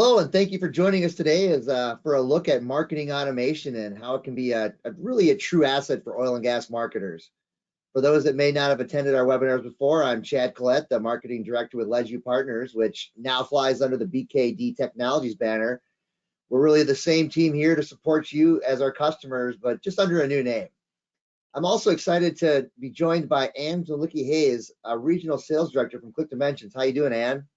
Hello, and thank you for joining us today for a look at marketing automation and how it can be really a true asset for oil and gas marketers. For those that may not have attended our webinars before, I'm Chad Collette, the Marketing Director with LedgeView Partners, which now flies under the BKD Technologies banner. We're really the same team here to support you as our customers, but just under a new name. I'm also excited to be joined by Ann Zalicki-Hayes, a Regional Sales Director from ClickDimensions. How you doing, Ann?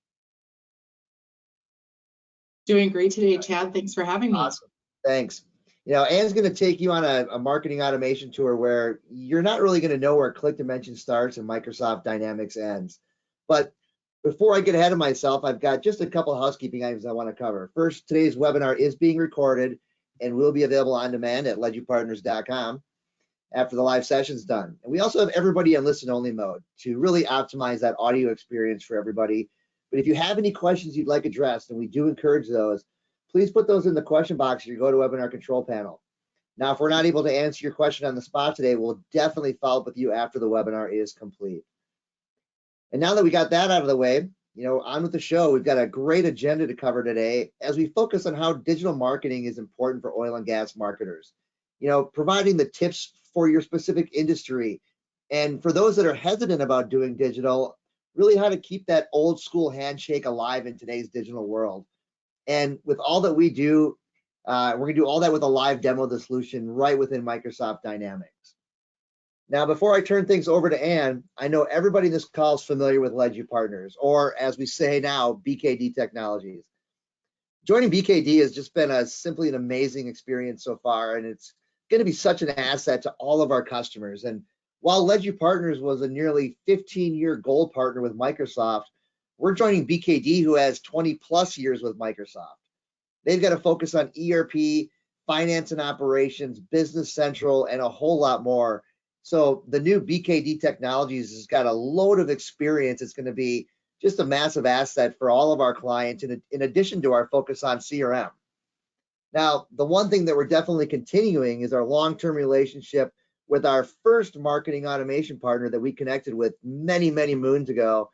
Doing great today, Chad. Thanks for having me. Awesome. Thanks. You know, Ann's going to take you on a marketing automation tour where you're not really going to know where ClickDimensions starts and Microsoft Dynamics ends. But before I get ahead of myself, I've got just a couple of housekeeping items I want to cover. First, today's webinar is being recorded and will be available on demand at ledgeviewpartners.com after the live session's done. And we also have everybody on listen-only mode to really optimize that audio experience for everybody. But if you have any questions you'd like addressed, and we do encourage those, please put those in the question box or you go to webinar control panel. Now, if we're not able to answer your question on the spot today, we'll definitely follow up with you after the webinar is complete. And now that we got that out of the way, you know, on with the show. We've got a great agenda to cover today as we focus on how digital marketing is important for oil and gas marketers. You know, providing the tips for your specific industry. And for those that are hesitant about doing digital, really how to keep that old school handshake alive in today's digital world. And with all that we do, we're going to do all that with a live demo of the solution right within Microsoft Dynamics. Now, before I turn things over to Ann, I know everybody in this call is familiar with LedgeView Partners, or as we say now, BKD Technologies. Joining BKD has just been simply an amazing experience so far, and it's going to be such an asset to all of our customers. And while LedgeView Partners was a nearly 15-year gold partner with Microsoft, we're joining BKD, who has 20+ years with Microsoft. They've got to focus on ERP, finance and operations, Business Central, and a whole lot more. So the new BKD Technologies has got a load of experience. It's going to be just a massive asset for all of our clients, in addition to our focus on CRM. Now, the one thing that we're definitely continuing is our long-term relationship with our first marketing automation partner that we connected with many, many moons ago,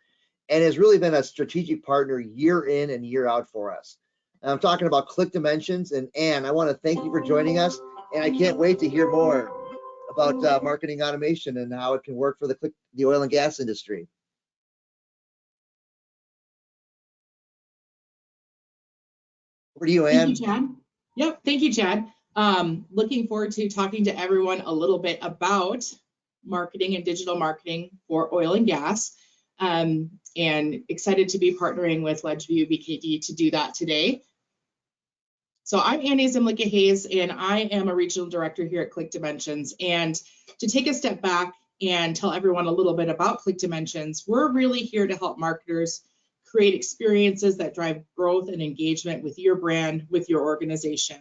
and has really been a strategic partner year in and year out for us. And I'm talking about ClickDimensions. And Ann, I want to thank you for joining us, and I can't wait to hear more about marketing automation and how it can work for the oil and gas industry. Over to you, Ann. Thank you, Chad. Yep, thank you, Chad. Looking forward to talking to everyone a little bit about marketing and digital marketing for oil and gas, and excited to be partnering with LedgeView BKD to do that today. So I'm Ann Zalicki-Hayes, and I am a regional director here at ClickDimensions. And to take a step back and tell everyone a little bit about ClickDimensions, we're really here to help marketers create experiences that drive growth and engagement with your brand, with your organization.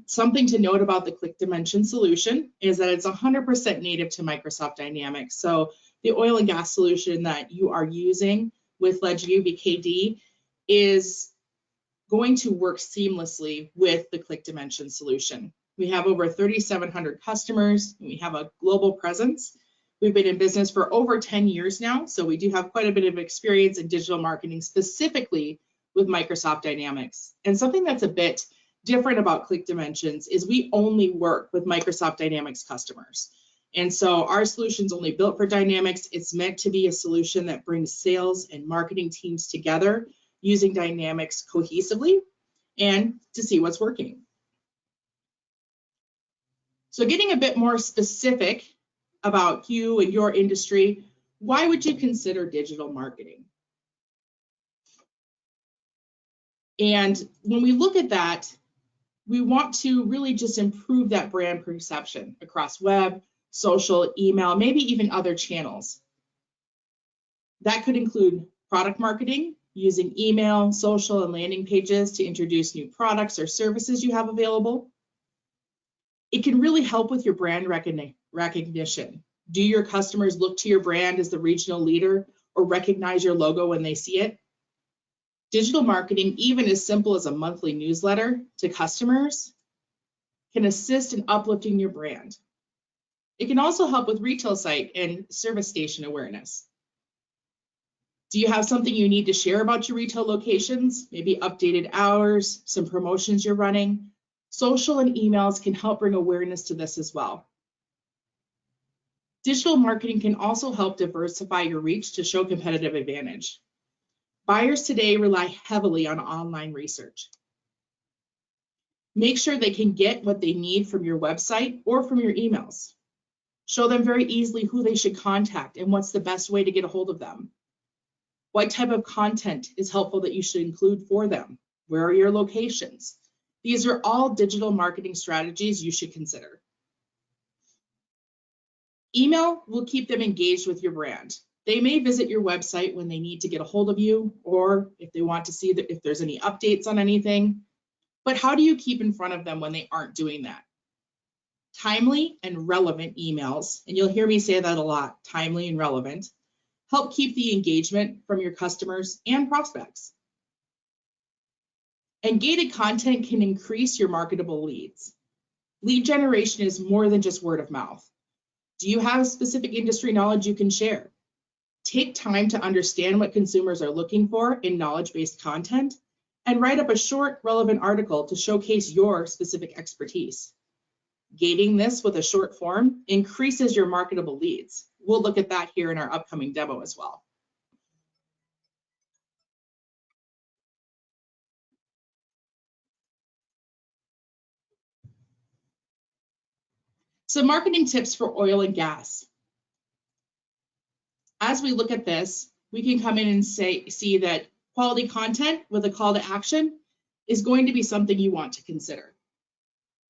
Something to note about the ClickDimensions solution is that it's 100% native to Microsoft Dynamics. So the oil and gas solution that you are using with LedgeView BKD is going to work seamlessly with the ClickDimensions solution. We have over 3,700 customers, and we have a global presence. We've been in business for over 10 years now, so we do have quite a bit of experience in digital marketing, specifically with Microsoft Dynamics. And something that's a bit different about ClickDimensions is we only work with Microsoft Dynamics customers. And so our solution's only built for Dynamics. It's meant to be a solution that brings sales and marketing teams together using Dynamics cohesively and to see what's working. So getting a bit more specific about you and your industry, why would you consider digital marketing? And when we look at that, we want to really just improve that brand perception across web, social, email, maybe even other channels. That could include product marketing, using email, social, and landing pages to introduce new products or services you have available. It can really help with your brand recognition. Do your customers look to your brand as the regional leader or recognize your logo when they see it? Digital marketing, even as simple as a monthly newsletter to customers, can assist in uplifting your brand. It can also help with retail site and service station awareness. Do you have something you need to share about your retail locations? Maybe updated hours, some promotions you're running. Social and emails can help bring awareness to this as well. Digital marketing can also help diversify your reach to show competitive advantage. Buyers today rely heavily on online research. Make sure they can get what they need from your website or from your emails. Show them very easily who they should contact and what's the best way to get a hold of them. What type of content is helpful that you should include for them? Where are your locations? These are all digital marketing strategies you should consider. Email will keep them engaged with your brand. They may visit your website when they need to get a hold of you, or if they want to see if there's any updates on anything. But how do you keep in front of them when they aren't doing that? Timely and relevant emails, and you'll hear me say that a lot, timely and relevant, help keep the engagement from your customers and prospects. And gated content can increase your marketable leads. Lead generation is more than just word of mouth. Do you have specific industry knowledge you can share? Take time to understand what consumers are looking for in knowledge-based content and write up a short, relevant article to showcase your specific expertise. Gating this with a short form increases your marketable leads. We'll look at that here in our upcoming demo as well. Some marketing tips for oil and gas. As we look at this, we can come in and see that quality content with a call to action is going to be something you want to consider.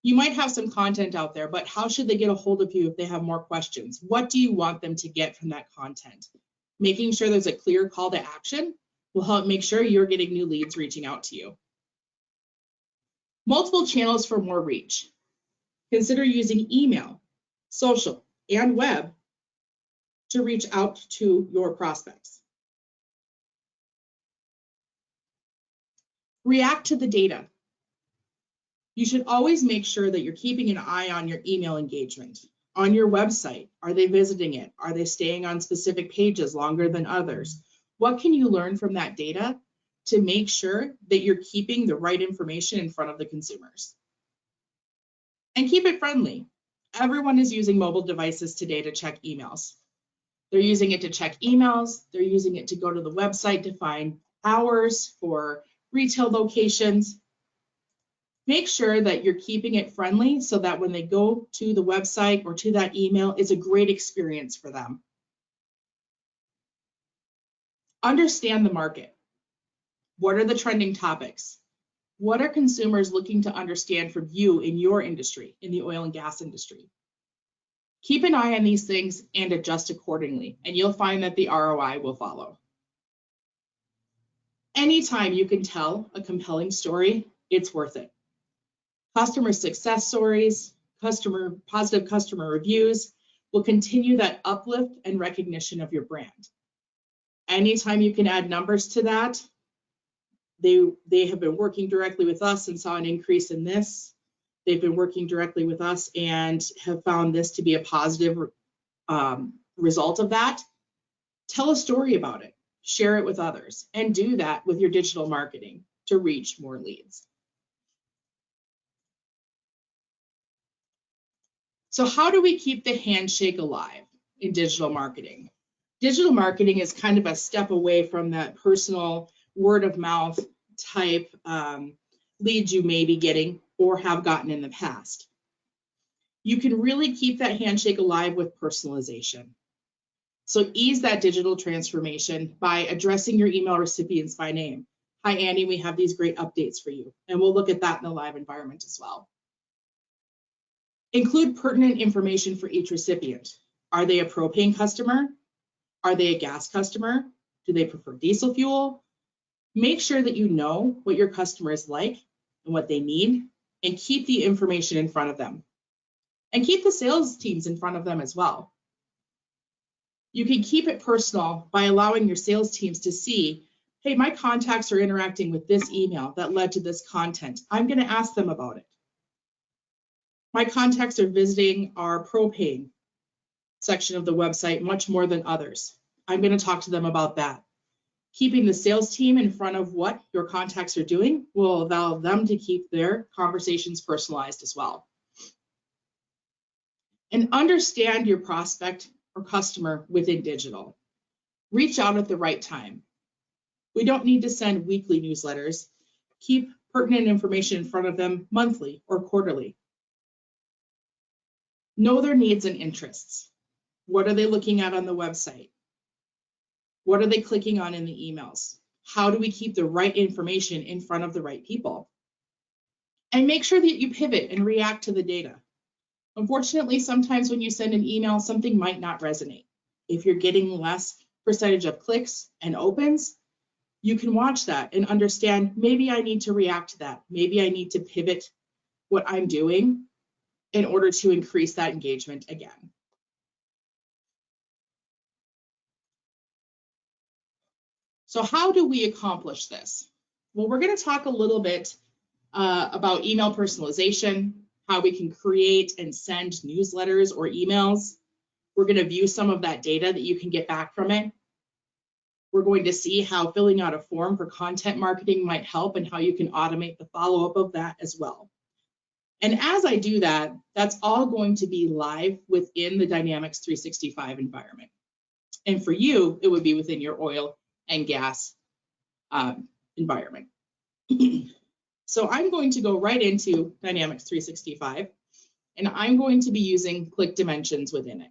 You might have some content out there, but how should they get a hold of you if they have more questions? What do you want them to get from that content? Making sure there's a clear call to action will help make sure you're getting new leads reaching out to you. Multiple channels for more reach. Consider using email, social, and web to reach out to your prospects. React to the data. You should always make sure that you're keeping an eye on your email engagement. On your website, are they visiting it? Are they staying on specific pages longer than others? What can you learn from that data to make sure that you're keeping the right information in front of the consumers? And keep it friendly. Everyone is using mobile devices today to check emails. They're using it to check emails. They're using it to go to the website to find hours for retail locations. Make sure that you're keeping it friendly so that when they go to the website or to that email, it's a great experience for them. Understand the market. What are the trending topics? What are consumers looking to understand from you in your industry, in the oil and gas industry? Keep an eye on these things and adjust accordingly, and you'll find that the ROI will follow. Anytime you can tell a compelling story, it's worth it. Customer success stories, positive customer reviews will continue that uplift and recognition of your brand. Anytime you can add numbers to that, they have been working directly with us and saw an increase in this. They've been working directly with us and have found this to be a positive result of that. Tell a story about it, share it with others, and do that with your digital marketing to reach more leads. So how do we keep the handshake alive in digital marketing? Digital marketing is kind of a step away from that personal word of mouth type leads you may be getting or have gotten in the past. You can really keep that handshake alive with personalization. So ease that digital transformation by addressing your email recipients by name. Hi, Andy, we have these great updates for you. And we'll look at that in the live environment as well. Include pertinent information for each recipient. Are they a propane customer? Are they a gas customer? Do they prefer diesel fuel? Make sure that you know what your customer is like and what they need, and keep the information in front of them. And keep the sales teams in front of them as well. You can keep it personal by allowing your sales teams to see, hey, my contacts are interacting with this email that led to this content. I'm going to ask them about it. My contacts are visiting our propane section of the website much more than others. I'm going to talk to them about that. Keeping the sales team in front of what your contacts are doing will allow them to keep their conversations personalized as well. And understand your prospect or customer within digital. Reach out at the right time. We don't need to send weekly newsletters. Keep pertinent information in front of them monthly or quarterly. Know their needs and interests. What are they looking at on the website? What are they clicking on in the emails? How do we keep the right information in front of the right people? And make sure that you pivot and react to the data. Unfortunately, sometimes when you send an email, something might not resonate. If you're getting less percentage of clicks and opens, you can watch that and understand, maybe I need to react to that. Maybe I need to pivot what I'm doing in order to increase that engagement again. So how do we accomplish this? Well, we're going to talk a little bit about email personalization, how we can create and send newsletters or emails. We're going to view some of that data that you can get back from it. We're going to see how filling out a form for content marketing might help and how you can automate the follow-up of that as well. And as I do that, that's all going to be live within the Dynamics 365 environment. And for you, it would be within your oil and gas environment. So I'm going to go right into Dynamics 365, and I'm going to be using ClickDimensions within it.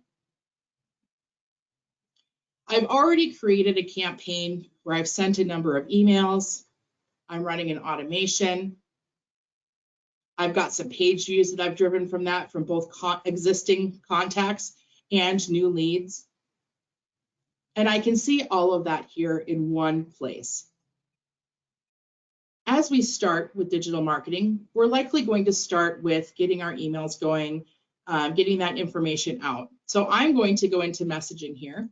I've already created a campaign where I've sent a number of emails. I'm running an automation. I've got some page views that I've driven from that, from both existing contacts and new leads. And I can see all of that here in one place. As we start with digital marketing, we're likely going to start with getting our emails going, getting that information out. So I'm going to go into messaging here,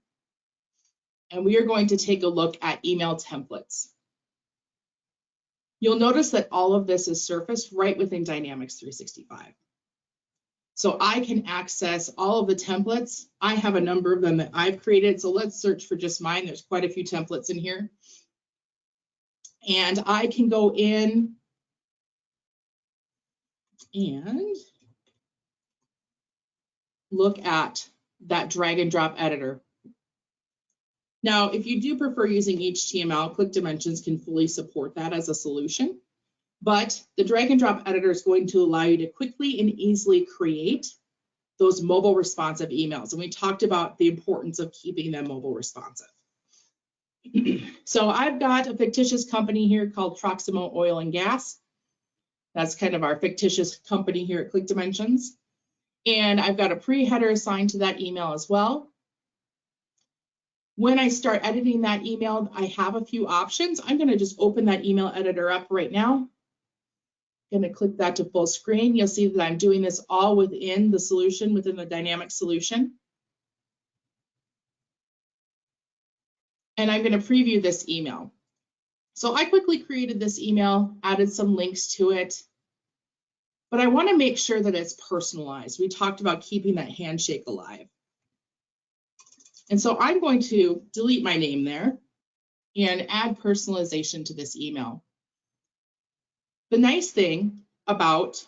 and we are going to take a look at email templates. You'll notice that all of this is surfaced right within Dynamics 365. So I can access all of the templates. I have a number of them that I've created, so let's search for just mine. There's quite a few templates in here. And I can go in and look at that drag and drop editor. Now, if you do prefer using HTML, ClickDimensions can fully support that as a solution. But the drag and drop editor is going to allow you to quickly and easily create those mobile responsive emails. And we talked about the importance of keeping them mobile responsive. So I've got a fictitious company here called Proximo Oil and Gas. That's kind of our fictitious company here at ClickDimensions. And I've got a pre-header assigned to that email as well. When I start editing that email, I have a few options. I'm going to just open that email editor up right now. I'm going to click that to full screen. You'll see that I'm doing this all within the solution, within the dynamic solution. And I'm going to preview this email. So I quickly created this email, added some links to it, but I want to make sure that it's personalized. We talked about keeping that handshake alive. And so I'm going to delete my name there and add personalization to this email. The nice thing about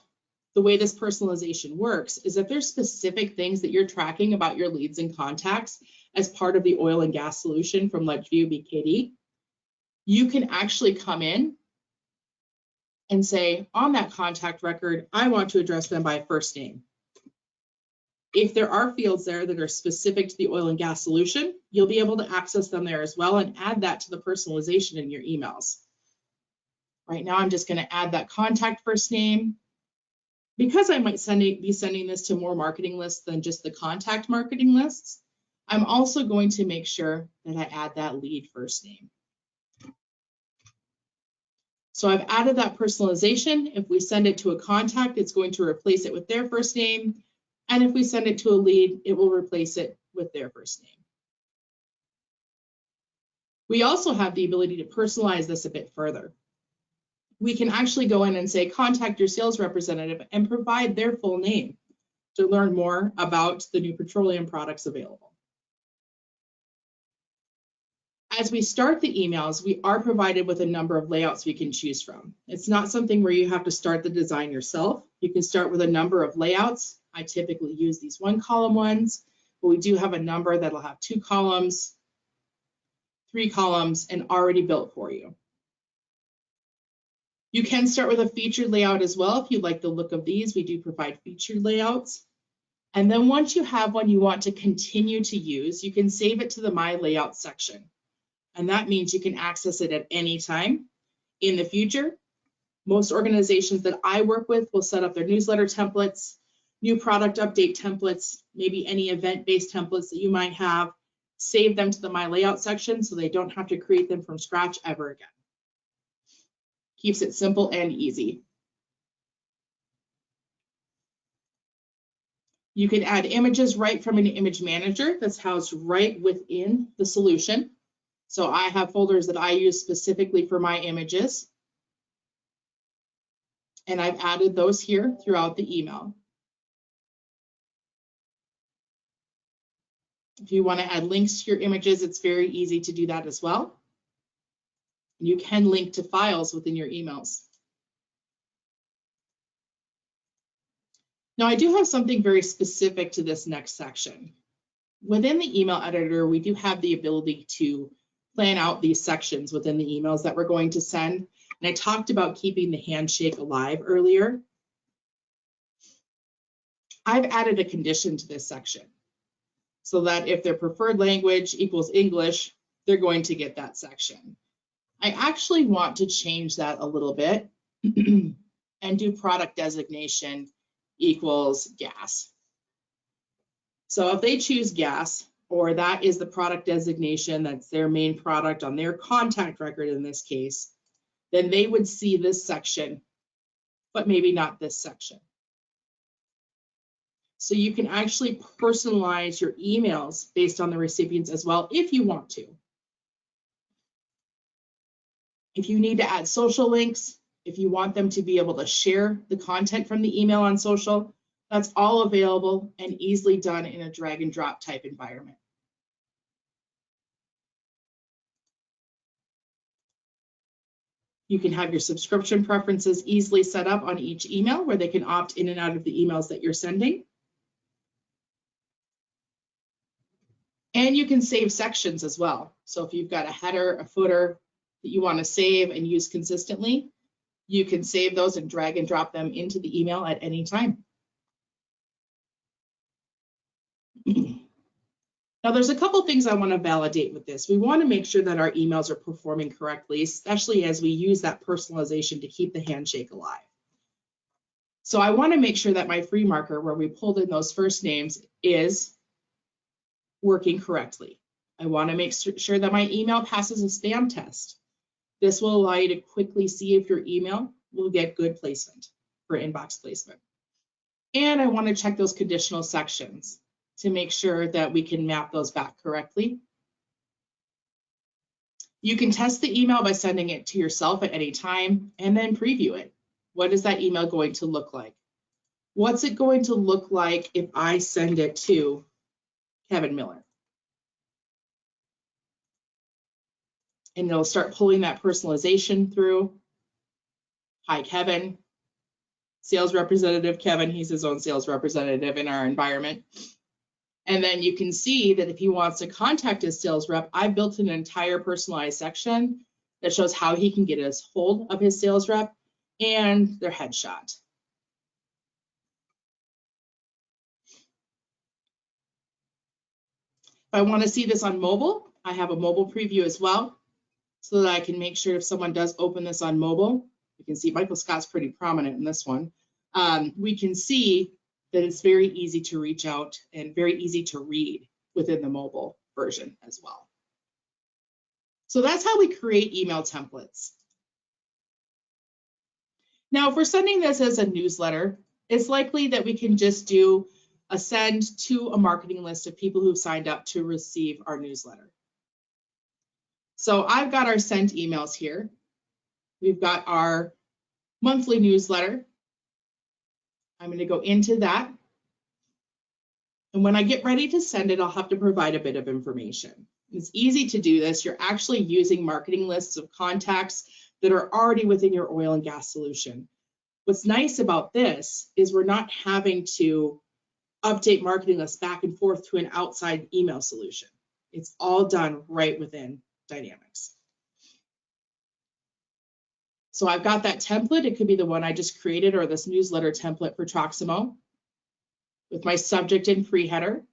the way this personalization works is that there's specific things that you're tracking about your leads and contacts as part of the oil and gas solution from LedgeView BKD. You can actually come in and say, on that contact record, I want to address them by first name. If there are fields there that are specific to the oil and gas solution, you'll be able to access them there as well and add that to the personalization in your emails. Right now, I'm just going to add that contact first name. Because I might be sending this to more marketing lists than just the contact marketing lists, I'm also going to make sure that I add that lead first name. So I've added that personalization. If we send it to a contact, it's going to replace it with their first name. And if we send it to a lead, it will replace it with their first name. We also have the ability to personalize this a bit further. We can actually go in and say, contact your sales representative and provide their full name to learn more about the new petroleum products available. As we start the emails, we are provided with a number of layouts we can choose from. It's not something where you have to start the design yourself. You can start with a number of layouts. I typically use these 1-column ones, but we do have a number that'll have 2 columns, 3 columns, and already built for you. You can start with a featured layout as well if you like the look of these. We do provide featured layouts. And then once you have one you want to continue to use, you can save it to the My Layout section. And that means you can access it at any time in the future. Most organizations that I work with will set up their newsletter templates, new product update templates, maybe any event-based templates that you might have, save them to the My Layout section so they don't have to create them from scratch ever again. Keeps it simple and easy. You can add images right from an image manager that's housed right within the solution. So I have folders that I use specifically for my images. And I've added those here throughout the email. If you want to add links to your images, it's very easy to do that as well. You can link to files within your emails. Now I do have something very specific to this next section. Within the email editor, we do have the ability to plan out these sections within the emails that we're going to send. And I talked about keeping the handshake alive earlier. I've added a condition to this section so that if their preferred language equals English, they're going to get that section. I actually want to change that a little bit and do product designation equals gas. So if they choose gas, or that is the product designation, that's their main product on their contact record in this case, then they would see this section, but maybe not this section. So you can actually personalize your emails based on the recipients as well, if you want to. If you need to add social links, if you want them to be able to share the content from the email on social, that's all available and easily done in a drag and drop type environment. You can have your subscription preferences easily set up on each email where they can opt in and out of the emails that you're sending. And you can save sections as well. So if you've got a header, a footer that you want to save and use consistently, you can save those and drag and drop them into the email at any time. Now, there's a couple things I want to validate with this. We want to make sure that our emails are performing correctly, especially as we use that personalization to keep the handshake alive. So I want to make sure that my free marker, where we pulled in those first names, is working correctly. I want to make sure that my email passes a spam test. This will allow you to quickly see if your email will get good placement for inbox placement. And I want to check those conditional sections to make sure that we can map those back correctly. You can test the email by sending it to yourself at any time and then preview it. What is that email going to look like? What's it going to look like if I send it to Kevin Miller? And it'll start pulling that personalization through. Hi, Kevin. Sales representative Kevin, he's his own sales representative in our environment. And then you can see that if he wants to contact his sales rep, I built an entire personalized section that shows how he can get a hold of his sales rep and their headshot. If I want to see this on mobile, I have a mobile preview as well, so that I can make sure if someone does open this on mobile, you can see Michael Scott's pretty prominent in this one. We can see that it's very easy to reach out and very easy to read within the mobile version as well. So that's how we create email templates. Now, if we're sending this as a newsletter, it's likely that we can just do a send to a marketing list of people who've signed up to receive our newsletter. So I've got our sent emails here. We've got our monthly newsletter. I'm going to go into that. And when I get ready to send it, I'll have to provide a bit of information. It's easy to do this. You're actually using marketing lists of contacts that are already within your oil and gas solution. What's nice about this is we're not having to update marketing lists back and forth to an outside email solution. It's all done right within Dynamics. So I've got that template. It could be the one I just created or this newsletter template for Troximo with my subject and pre-header.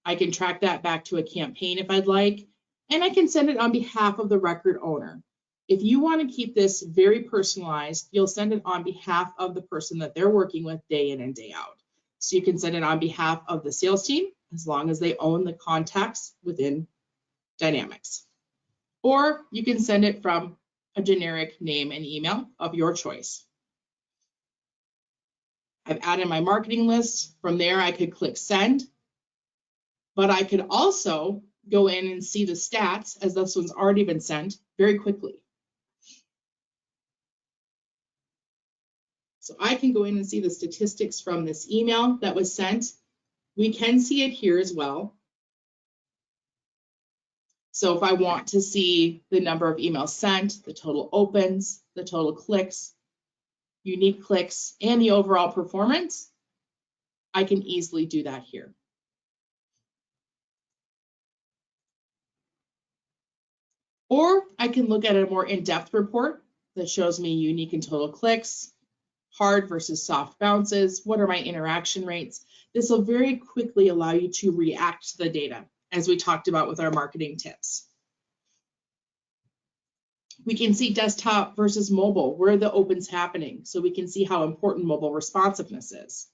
I can track that back to a campaign if I'd like, and I can send it on behalf of the record owner. If you want to keep this very personalized, you'll send it on behalf of the person that they're working with day in and day out. So you can send it on behalf of the sales team as long as they own the contacts within Dynamics. Or you can send it from a generic name and email of your choice. I've added my marketing list. From there, I could click send, but I could also go in and see the stats as this one's already been sent very quickly. So I can go in and see the statistics from this email that was sent. We can see it here as well. So if I want to see the number of emails sent, the total opens, the total clicks, unique clicks, and the overall performance, I can easily do that here. Or I can look at a more in-depth report that shows me unique and total clicks, hard versus soft bounces, what are my interaction rates. This will very quickly allow you to react to the data, as we talked about with our marketing tips. We can see desktop versus mobile, where are the opens happening, so we can see how important mobile responsiveness is.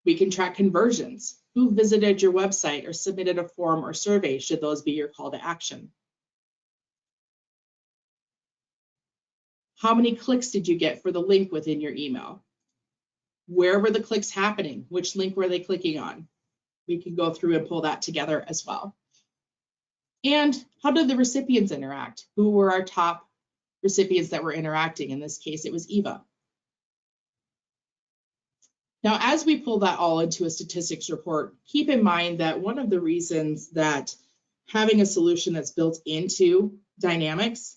We can track conversions, who visited your website or submitted a form or survey, should those be your call to action. How many clicks did you get for the link within your email? Where were the clicks happening? Which link were they clicking on? We can go through and pull that together as well. And how did the recipients interact? Who were our top recipients that were interacting? In this case, it was Eva. Now, as we pull that all into a statistics report, keep in mind that one of the reasons that having a solution that's built into Dynamics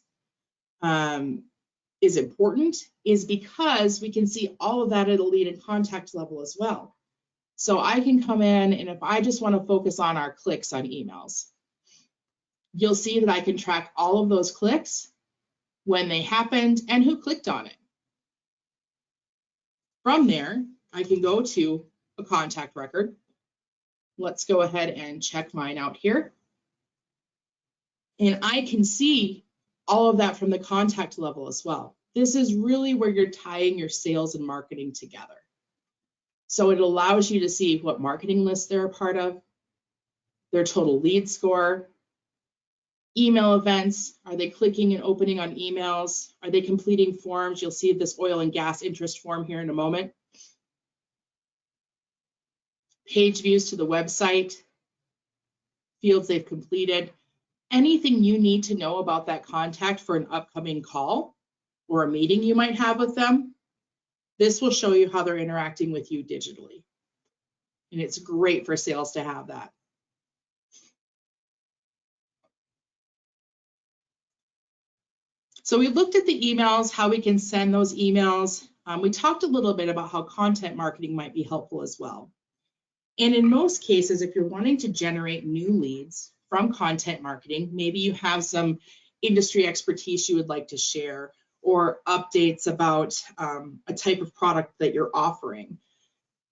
is important is because we can see all of that at a lead and contact level as well. So I can come in, and if I just want to focus on our clicks on emails, you'll see that I can track all of those clicks, when they happened, and who clicked on it. From there, I can go to a contact record. Let's go ahead and check mine out here. And I can see all of that from the contact level as well. This is really where you're tying your sales and marketing together. So it allows you to see what marketing lists they're a part of, their total lead score, email events, are they clicking and opening on emails? Are they completing forms? You'll see this oil and gas interest form here in a moment. Page views to the website, fields they've completed. Anything you need to know about that contact for an upcoming call or a meeting you might have with them, this will show you how they're interacting with you digitally. And it's great for sales to have that. So we looked at the emails, how we can send those emails. We talked a little bit about how content marketing might be helpful as well. And in most cases, if you're wanting to generate new leads from content marketing, maybe you have some industry expertise you would like to share or updates about a type of product that you're offering,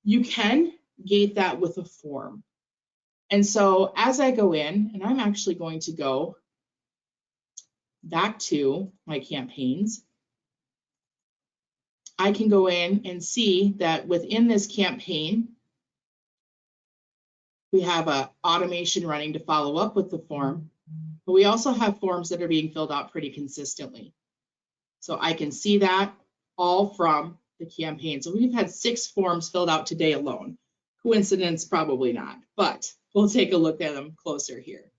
you can gate that with a form. And so as I go in, and I'm actually going to go back to my campaigns, I can go in and see that within this campaign, we have an automation running to follow up with the form, but we also have forms that are being filled out pretty consistently. So I can see that all from the campaign. So we've had 6 forms filled out today alone. Coincidence? Probably not, but we'll take a look at them closer here.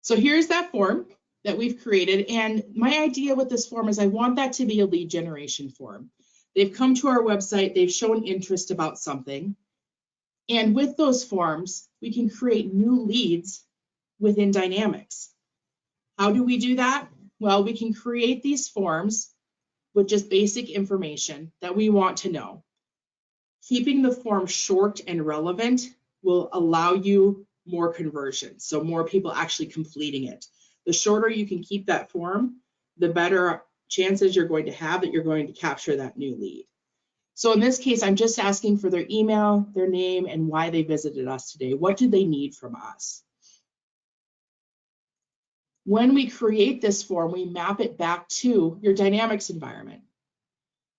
So here's that form that we've created. And my idea with this form is I want that to be a lead generation form. They've come to our website, they've shown interest about something, And with those forms, we can create new leads within Dynamics. How do we do that? Well, we can create these forms with just basic information that we want to know. Keeping the form short and relevant will allow you more conversions, so more people actually completing it. The shorter you can keep that form, the better chances you're going to have that you're going to capture that new lead. So in this case, I'm just asking for their email, their name, and why they visited us today. What do they need from us? When we create this form, we map it back to your Dynamics environment.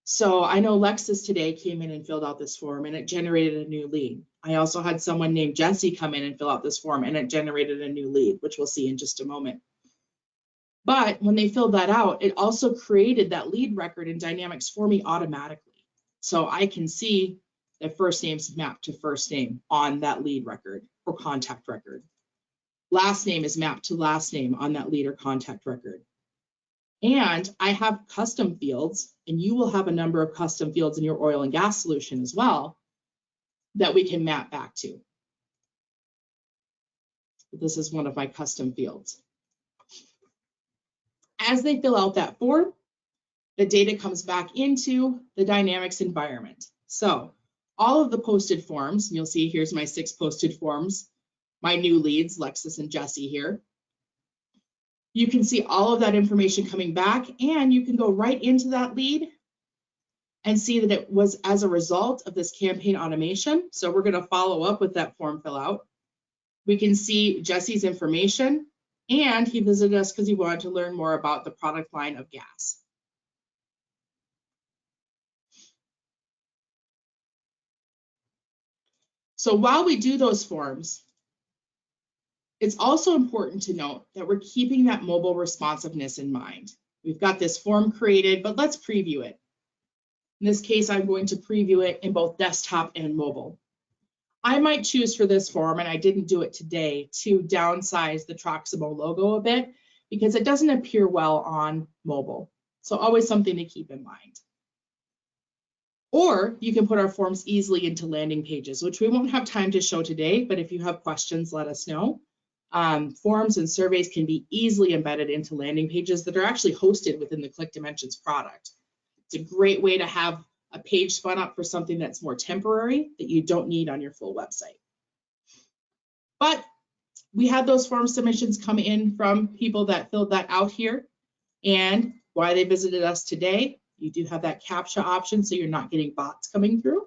So I know Lexus today came in and filled out this form and it generated a new lead. I also had someone named Jesse come in and fill out this form and it generated a new lead, which we'll see in just a moment. But when they filled that out, it also created that lead record in Dynamics for me automatically. So I can see that first name's mapped to first name on that lead record or contact record. Last name is mapped to last name on that lead or contact record. And I have custom fields, and you will have a number of custom fields in your oil and gas solution as well that we can map back to. This is one of my custom fields. As they fill out that form, the data comes back into the Dynamics environment. So all of the posted forms, you'll see here's my 6 posted forms, my new leads, Lexus and Jesse here. You can see all of that information coming back, and you can go right into that lead and see that it was as a result of this campaign automation. So we're going to follow up with that form fill out. We can see Jesse's information, and he visited us because he wanted to learn more about the product line of gas. So while we do those forms, it's also important to note that we're keeping that mobile responsiveness in mind. We've got this form created, but let's preview it. In this case, I'm going to preview it in both desktop and mobile. I might choose for this form, and I didn't do it today, to downsize the Troximo logo a bit because it doesn't appear well on mobile. So always something to keep in mind. Or you can put our forms easily into landing pages, which we won't have time to show today, but if you have questions, let us know. Forms and surveys can be easily embedded into landing pages that are actually hosted within the ClickDimensions product. It's a great way to have a page spun up for something that's more temporary that you don't need on your full website. But we had those form submissions come in from people that filled that out here and why they visited us today. You do have that CAPTCHA option, so you're not getting bots coming through.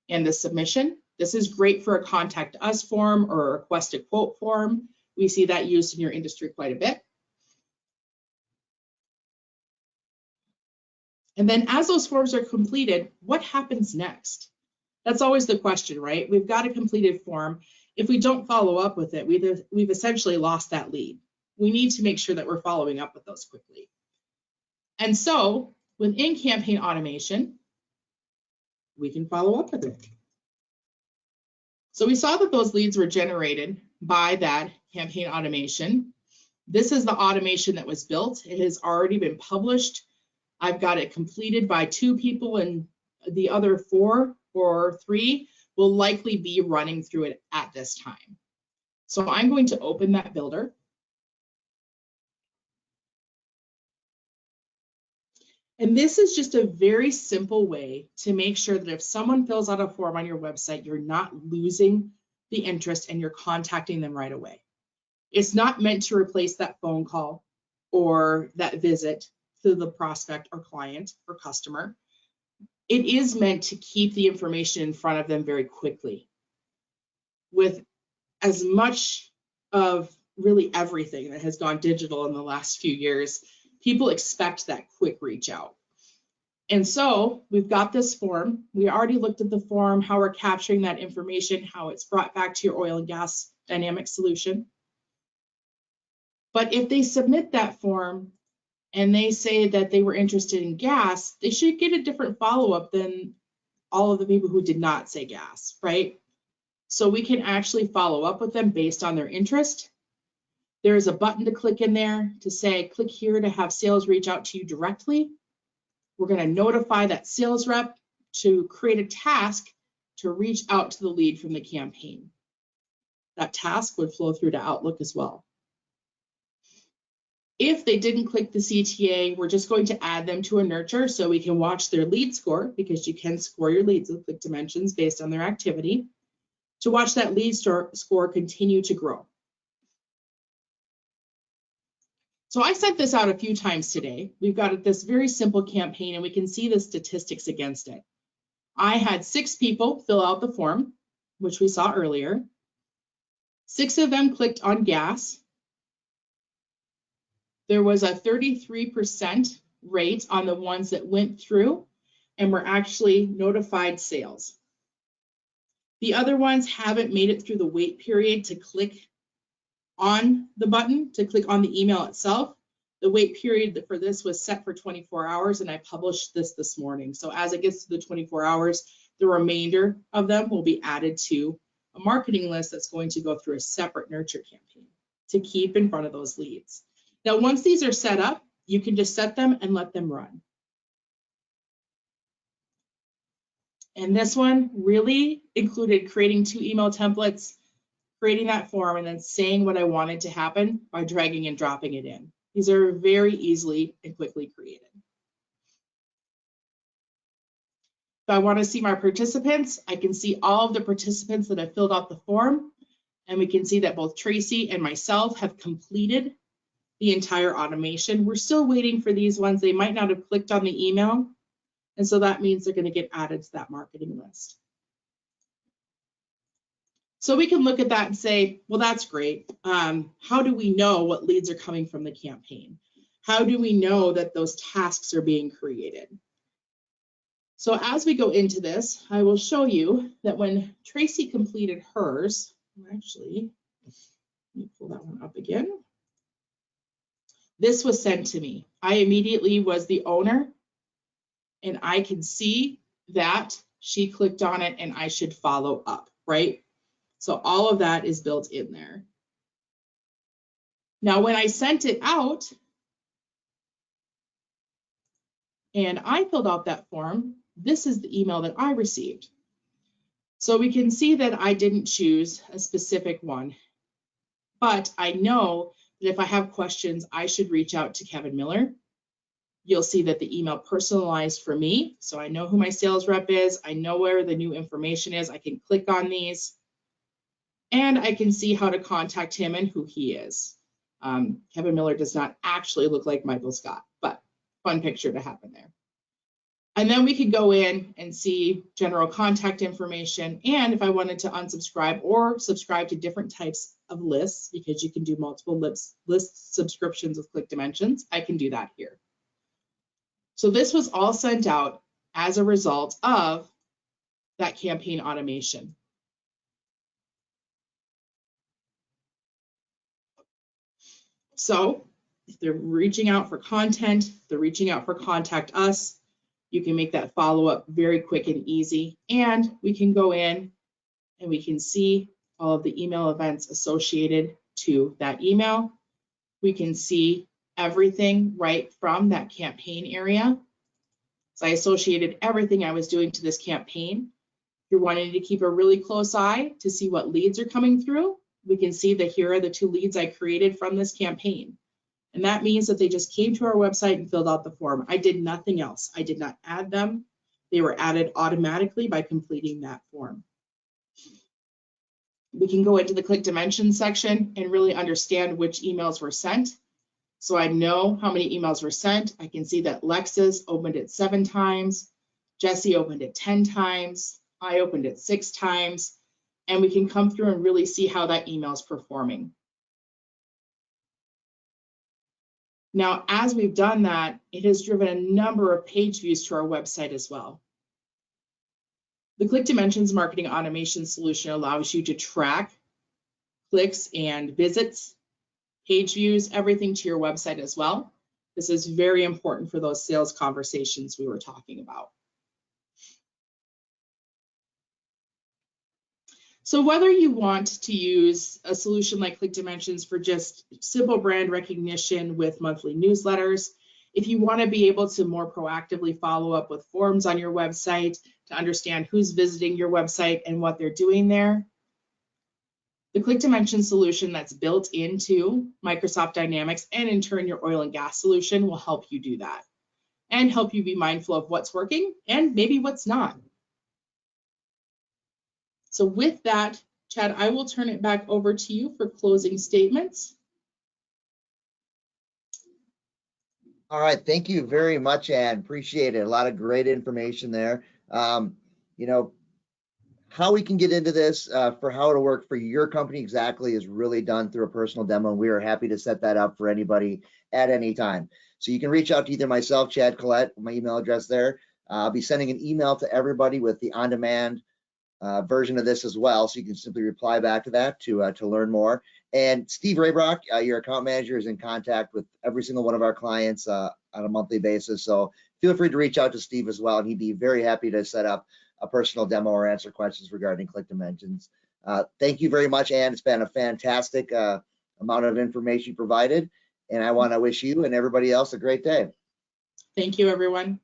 And the submission, this is great for a contact us form or a request a quote form. We see that used in your industry quite a bit. And then as those forms are completed, what happens next? That's always the question, right? We've got a completed form. If we don't follow up with it, we've essentially lost that lead. We need to make sure that we're following up with those quickly. And so within campaign automation, we can follow up with it. So we saw that those leads were generated by that campaign automation. This is the automation that was built. It has already been published. I've got it completed by 2 people, and the other 4 or 3 will likely be running through it at this time. So I'm going to open that builder. And this is just a very simple way to make sure that if someone fills out a form on your website, you're not losing the interest and you're contacting them right away. It's not meant to replace that phone call or that visit to the prospect or client or customer. It is meant to keep the information in front of them very quickly. With as much of really everything that has gone digital in the last few years, people expect that quick reach out. And so we've got this form. We already looked at the form, how we're capturing that information, how it's brought back to your oil and gas dynamic solution. But if they submit that form and they say that they were interested in gas, they should get a different follow-up than all of the people who did not say gas, right? So we can actually follow up with them based on their interest. There is a button to click in there to say, click here to have sales reach out to you directly. We're going to notify that sales rep to create a task to reach out to the lead from the campaign. That task would flow through to Outlook as well. If they didn't click the CTA, we're just going to add them to a nurture so we can watch their lead score, because you can score your leads with ClickDimensions based on their activity, to watch that lead score continue to grow. So I sent this out a few times today. We've got this very simple campaign and we can see the statistics against it. I had 6 people fill out the form, which we saw earlier. 6 of them clicked on gas. There was a 33% rate on the ones that went through and were actually notified sales. The other ones haven't made it through the wait period to click on the button, to click on the email itself. The wait period for this was set for 24 hours and I published this morning. So as it gets to the 24 hours, the remainder of them will be added to a marketing list that's going to go through a separate nurture campaign to keep in front of those leads. Now, once these are set up, you can just set them and let them run. And this one really included creating 2 email templates, creating that form, and then saying what I wanted to happen by dragging and dropping it in. These are very easily and quickly created. If I want to see my participants, I can see all of the participants that have filled out the form, and we can see that both Tracy and myself have completed the entire automation. We're still waiting for these ones. They might not have clicked on the email, and so that means they're going to get added to that marketing list. So we can look at that and say, well, that's great. How do we know what leads are coming from the campaign? How do we know that those tasks are being created? So as we go into this, I will show you that when Tracy completed hers, actually, let me pull that one up again. This was sent to me. I immediately was the owner, and I can see that she clicked on it and I should follow up, right? So all of that is built in there. Now, when I sent it out and I filled out that form, this is the email that I received. So we can see that I didn't choose a specific one, but I know that if I have questions, I should reach out to Kevin Miller. You'll see that the email personalized for me. So I know who my sales rep is. I know where the new information is. I can click on these and I can see how to contact him and who he is. Kevin Miller does not actually look like Michael Scott, but fun picture to happen there. And then we could go in and see general contact information. And if I wanted to unsubscribe or subscribe to different types of lists, because you can do multiple list subscriptions with ClickDimensions, I can do that here. So this was all sent out as a result of that campaign automation. So if they're reaching out for content, they're reaching out for contact us, you can make that follow-up very quick and easy. And we can go in and we can see all of the email events associated to that email. We can see everything right from that campaign area. So I associated everything I was doing to this campaign. If you're wanting to keep a really close eye to see what leads are coming through, we can see that here are the 2 leads I created from this campaign. And that means that they just came to our website and filled out the form. I did nothing else. I did not add them. They were added automatically by completing that form. We can go into the ClickDimensions section and really understand which emails were sent. So I know how many emails were sent. I can see that Lexus opened it 7 times, Jesse opened it 10 times, I opened it 6 times, and we can come through and really see how that email is performing. Now, as we've done that, it has driven a number of page views to our website as well. The ClickDimensions Marketing Automation solution allows you to track clicks and visits, page views, everything to your website as well. This is very important for those sales conversations we were talking about. So whether you want to use a solution like ClickDimensions for just simple brand recognition with monthly newsletters, If you want to be able to more proactively follow up with forms on your website to understand who's visiting your website and what they're doing there, the ClickDimensions solution that's built into Microsoft Dynamics and in turn your oil and gas solution will help you do that and help you be mindful of what's working and maybe what's not. So with that, Chad, I will turn it back over to you for closing statements. All right, thank you very much, Ann. Appreciate it. A lot of great information there. You know, how we can get into this for how it'll work for your company exactly is really done through a personal demo. We are happy to set that up for anybody at any time. So you can reach out to either myself, Chad Collette, my email address there. I'll be sending an email to everybody with the on-demand version of this as well, so you can simply reply back to that to learn more. And Steve Raybrock, your account manager, is in contact with every single one of our clients on a monthly basis. So feel free to reach out to Steve as well, and he'd be very happy to set up a personal demo or answer questions regarding ClickDimensions. Thank you very much, Ann. It's been a fantastic amount of information provided, and I want to wish you and everybody else a great day. Thank you, everyone.